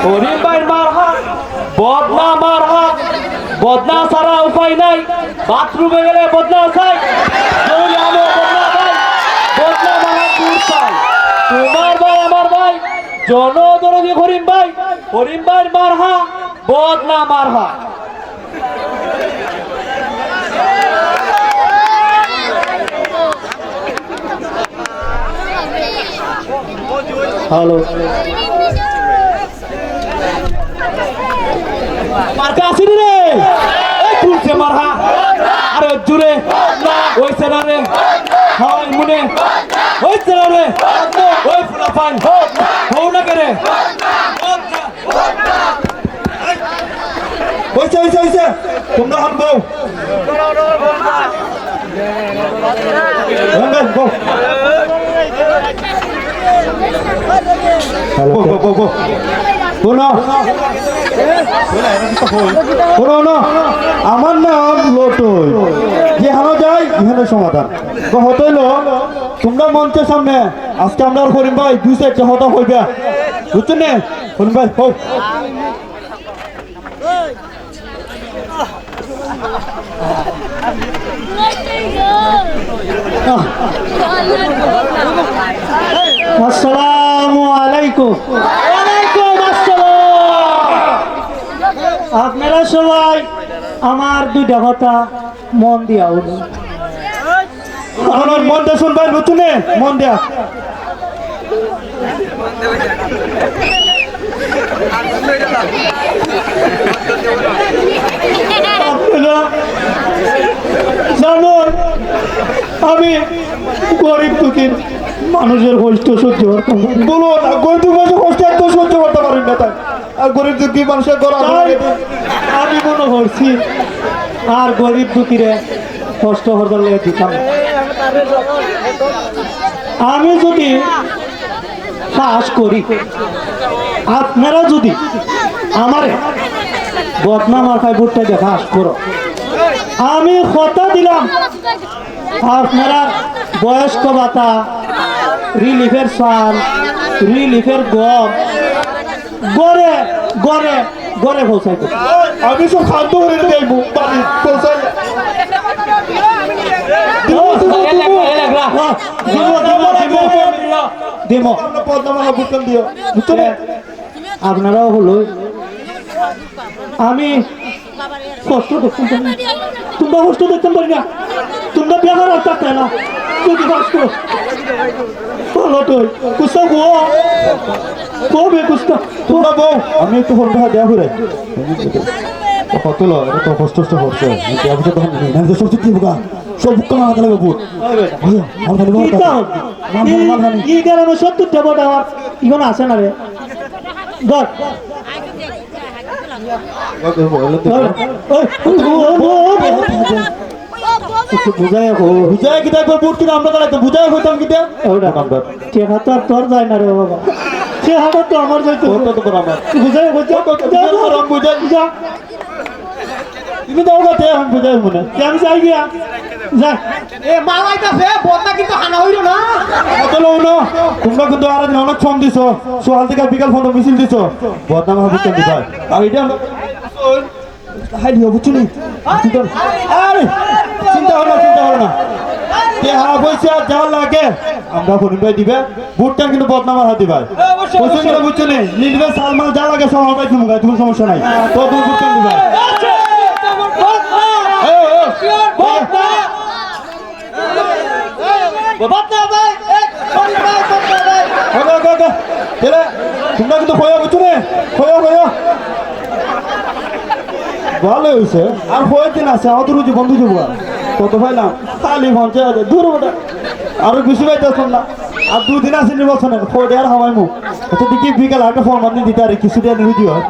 করিম ভাইয়ের মারহা বদনা মারহা বদনা ছাড়া উপায় নাই বাথরুমে গেলে বদনা চাই যদি আমি বদনা ভাই বদনা মারা দূর চাই তোমার ভাই আমার ভাই জনদরদি করিম ভাইয়ের মারহা বদনা মারহা হ্যালো মার্কা আসিনি রে এই খুলছে মারহা আরে জুড়ে ওইছে না রে হয় মুনে ওইছে না রে ওই ফুলা পান হও না কে রে ওইছে তোমরা হানবো আমার নাম লটই যেখানে যাই এখানে সমাধান হতইল তোমরা মঞ্চের সামনে আজকে আমরা করিম ভাই দুই সাইড হতা হইবে বুঝছো নে করিম ভাই হোক আসসালামু আলাইকুম। ওয়ালাইকুম আসসালাম। আপনারা সবাই আমার দুইটা কথা মন দিয়া আমার মনটা শুনবাই নতুনে মন দেয়া জানো আমি গরিব দুঃখীর মানুষের কষ্ট সহ্য করতাম বলো না গরিব মানুষের কষ্ট এত সহ্য করতে পারি না তাই আর গরিব দুঃখী মানুষের আমি মনে করছি আর গরিব দুঃখীরে কষ্ট করবার লেগে দিতাম আমি যদি পাস করি আপনারা যদি আমার বদনা মার্কায় ভোটটা দিয়ে পাস করো আমি কথা দিলাম আপনারা বয়স্ক ভাতা রিলিফের চাল রিলিফের গম গড়ে গড়ে গড়ে পৌঁছাই আমি সব খাদ্য করে দেবো পৌঁছাই আপনারাও হলো আমি কষ্ট দেখতে পারি না তোমরা কষ্ট দেখতে পারি না তোমরা বেকার থাকতে না যদি কষ্ট ভালো তো কুস্তা গো কবে কুস্তা তোমরা বউ আমি একটু ফোন দেওয়া ঘুরে কত লো এটা তো কষ্ট করছে তখন সব চিঠি বোকা সব বুক কামা গেলে বুট কি কারণে 70টা ভোট আমার ইগোনা আছে না রে গড বুঝাই কিতা বুট কিনা আমরা তো বুঝাই হইতাম কিতা টেকা তো আর তোর যায় না রে বাবা সে হাটা তো আমার যাইতো বুঝাই বুঝাই বুঝা তুমি দাও না আমি বুঝাই মনে আমি যাই গিয়া যা এ মালাইতাছে বদনা কিন্তু হানা হইল না কতলো না তোমরা কিন্তু আর অনেক ফোন দিছো সকাল থেকে বিকাল ফোন মিছিল দিছো বদনা মা বুঝতে দিবা আর এটা হাই দিও বুঝছো নি আরে চিন্তা হলো না দেহা পয়সা যা লাগে আমরা ফোন পাই দিবে বুটটা কিন্তু বদনামার হাতে ভাই বুঝছো নি নিলবে সালমাল যা লাগে সব হবে তুমি সমস্যা নাই তো তুমি বুটটা দিবা তোমরা কিন্তু খোয়া বুঝছো নে খোয়া ভালো হয়েছে আর কয়েকদিন আছে আমাদের রুজি বন্ধু যাবো কত পাইলাম খালি পঞ্চায়েত আছে দূর ওটা আরো বেশি পাইতে না আর 2 দিন আছে নির্বাচনে ফোর্ট আর হাওয়াই মুখ আচ্ছা দেখি বিকাল একটা ফর্ম আপনি দিতে আর কিছু দিয়ে রুজি হয়